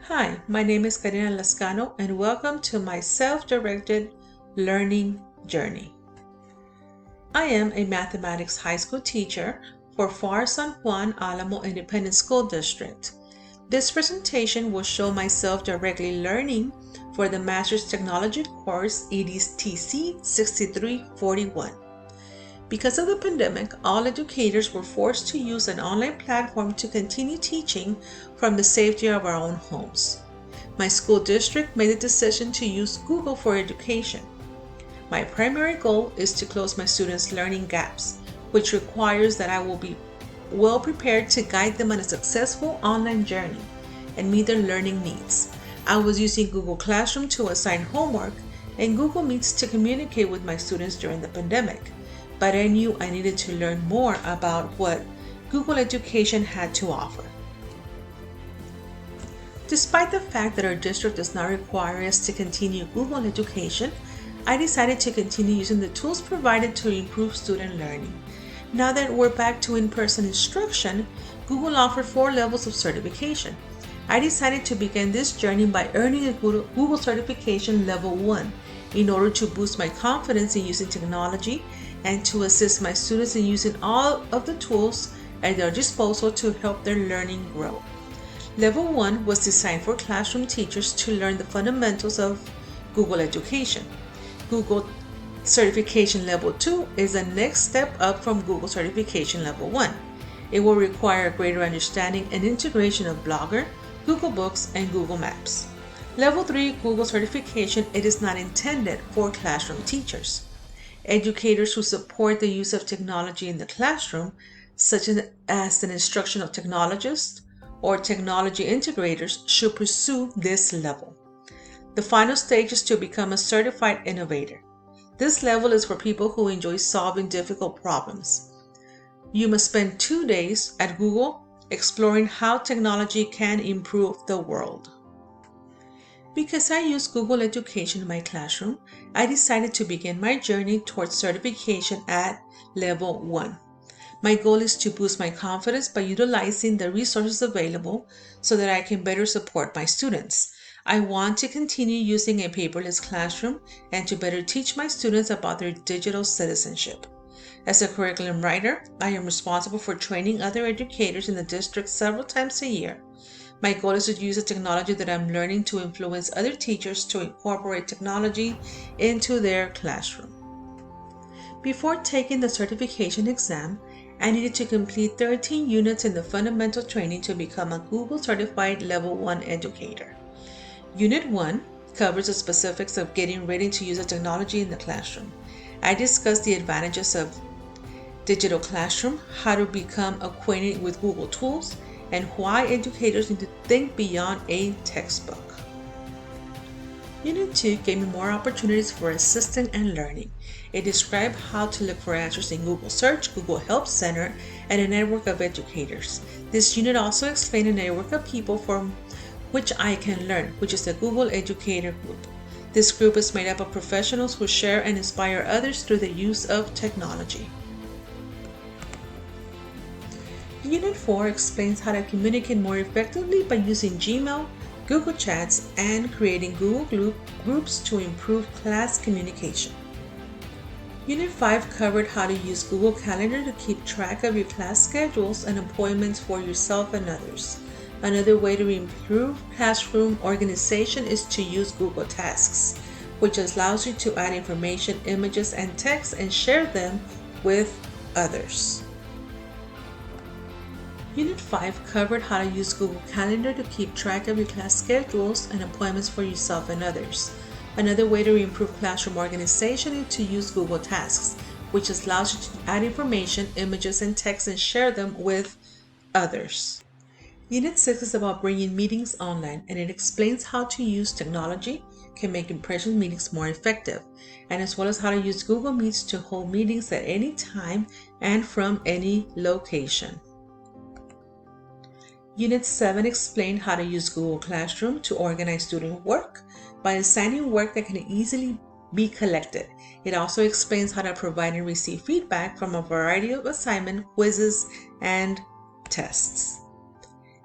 Hi, my name is Karina Lascano and welcome to my self-directed learning journey. I am a mathematics high school teacher for FAR San Juan Alamo Independent School District. This presentation will show my self-directly learning for the Master's Technology course EDTC 6341. Because of the pandemic, all educators were forced to use an online platform to continue teaching from the safety of our own homes. My school district made the decision to use Google for education. My primary goal is to close my students' learning gaps, which requires that I will be well prepared to guide them on a successful online journey and meet their learning needs. I was using Google Classroom to assign homework and Google Meets to communicate with my students during the pandemic. But I knew I needed to learn more about what Google Education had to offer. Despite the fact that our district does not require us to continue Google Education, I decided to continue using the tools provided to improve student learning. Now that we're back to in-person instruction, Google offered 4 levels of certification. I decided to begin this journey by earning a Google certification level 1 in order to boost my confidence in using technology and to assist my students in using all of the tools at their disposal to help their learning grow. Level 1 was designed for classroom teachers to learn the fundamentals of Google Education. Google Certification Level 2 is the next step up from Google Certification Level 1. It will require a greater understanding and integration of Blogger, Google Books, and Google Maps. Level 3 Google Certification, it is not intended for classroom teachers. Educators who support the use of technology in the classroom, such as an instructional technologist or technology integrators, should pursue this level. The final stage is to become a certified innovator. This level is for people who enjoy solving difficult problems. You must spend 2 days at Google exploring how technology can improve the world. Because I use Google Education in my classroom, I decided to begin my journey towards certification at Level 1. My goal is to boost my confidence by utilizing the resources available so that I can better support my students. I want to continue using a paperless classroom and to better teach my students about their digital citizenship. As a curriculum writer, I am responsible for training other educators in the district several times a year. My goal is to use the technology that I'm learning to influence other teachers to incorporate technology into their classroom. Before taking the certification exam, I needed to complete 13 units in the fundamental training to become a Google Certified Level 1 educator. Unit 1 covers the specifics of getting ready to use the technology in the classroom. I discussed the advantages of digital classroom, how to become acquainted with Google tools, and why educators need to think beyond a textbook. Unit 2 gave me more opportunities for assisting and learning. It described how to look for answers in Google Search, Google Help Center, and a network of educators. This unit also explained a network of people from which I can learn, which is the Google Educator Group. This group is made up of professionals who share and inspire others through the use of technology. Unit 4 explains how to communicate more effectively by using Gmail, Google Chats, and creating Google Groups to improve class communication. Unit 5 covered how to use Google Calendar to keep track of your class schedules and appointments for yourself and others. Another way to improve classroom organization is to use Google Tasks, which allows you to add information, images, and text and share them with others. Unit 5 covered how to use Google Calendar to keep track of your class schedules and appointments for yourself and others. Another way to improve classroom organization is to use Google Tasks, which allows you to add information, images, and text and share them with others. Unit 6 is about bringing meetings online, and it explains how to use technology can make in-person meetings more effective, and as well as how to use Google Meets to hold meetings at any time and from any location. Unit 7 explained how to use Google Classroom to organize student work by assigning work that can easily be collected. It also explains how to provide and receive feedback from a variety of assignment, quizzes, and tests.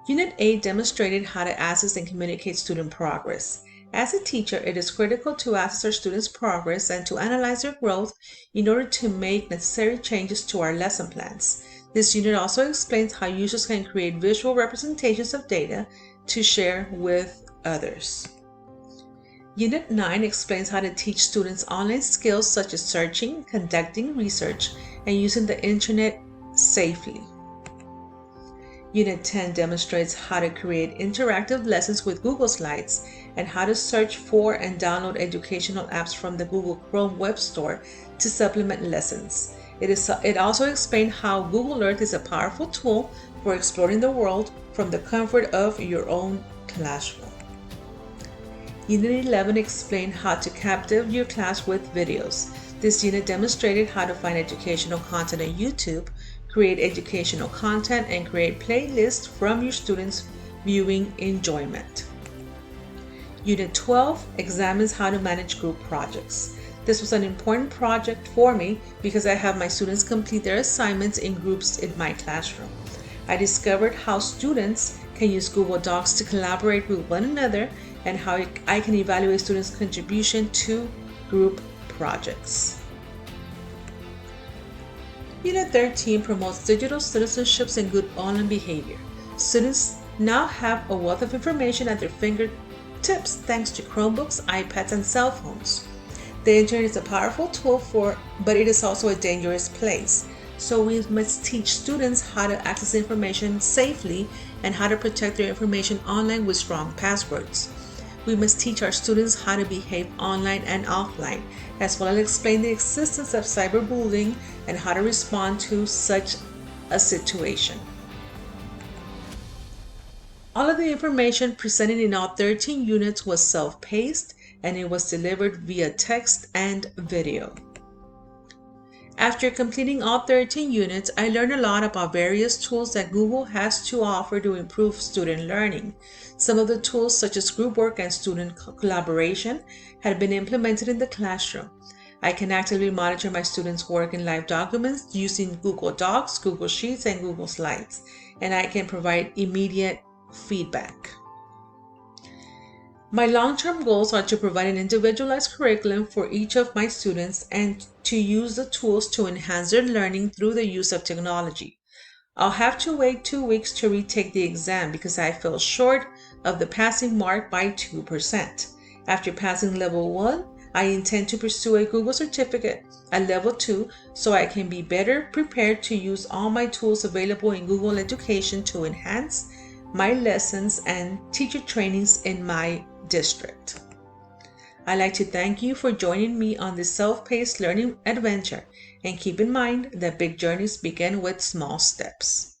Unit 8 demonstrated how to assess and communicate student progress. As a teacher, it is critical to assess our students' progress and to analyze their growth in order to make necessary changes to our lesson plans. This unit also explains how users can create visual representations of data to share with others. Unit 9 explains how to teach students online skills such as searching, conducting research, and using the internet safely. Unit 10 demonstrates how to create interactive lessons with Google Slides and how to search for and download educational apps from the Google Chrome web store to supplement lessons. It also explains how Google Earth is a powerful tool for exploring the world from the comfort of your own classroom. Unit 11 explained how to captivate your class with videos. This unit demonstrated how to find educational content on YouTube, create educational content, and create playlists from your students' viewing enjoyment. Unit 12 examines how to manage group projects. This was an important project for me because I have my students complete their assignments in groups in my classroom. I discovered how students can use Google Docs to collaborate with one another and how I can evaluate students' contribution to group projects. Unit 13 promotes digital citizenships and good online behavior. Students now have a wealth of information at their fingertips thanks to Chromebooks, iPads, and cell phones. The internet is a powerful tool but it is also a dangerous place. So we must teach students how to access information safely and how to protect their information online with strong passwords. We must teach our students how to behave online and offline, as well as explain the existence of cyberbullying and how to respond to such a situation. All of the information presented in all 13 units was self-paced and it was delivered via text and video. After completing all 13 units, I learned a lot about various tools that Google has to offer to improve student learning. Some of the tools, such as group work and student collaboration, had been implemented in the classroom. I can actively monitor my students' work in live documents using Google Docs, Google Sheets, and Google Slides, and I can provide immediate feedback. My long-term goals are to provide an individualized curriculum for each of my students and to use the tools to enhance their learning through the use of technology. I'll have to wait 2 weeks to retake the exam because I fell short of the passing mark by 2%. After passing level 1, I intend to pursue a Google certificate at level 2 so I can be better prepared to use all my tools available in Google Education to enhance my lessons and teacher trainings in my district. I'd like to thank you for joining me on this self-paced learning adventure, and keep in mind that big journeys begin with small steps.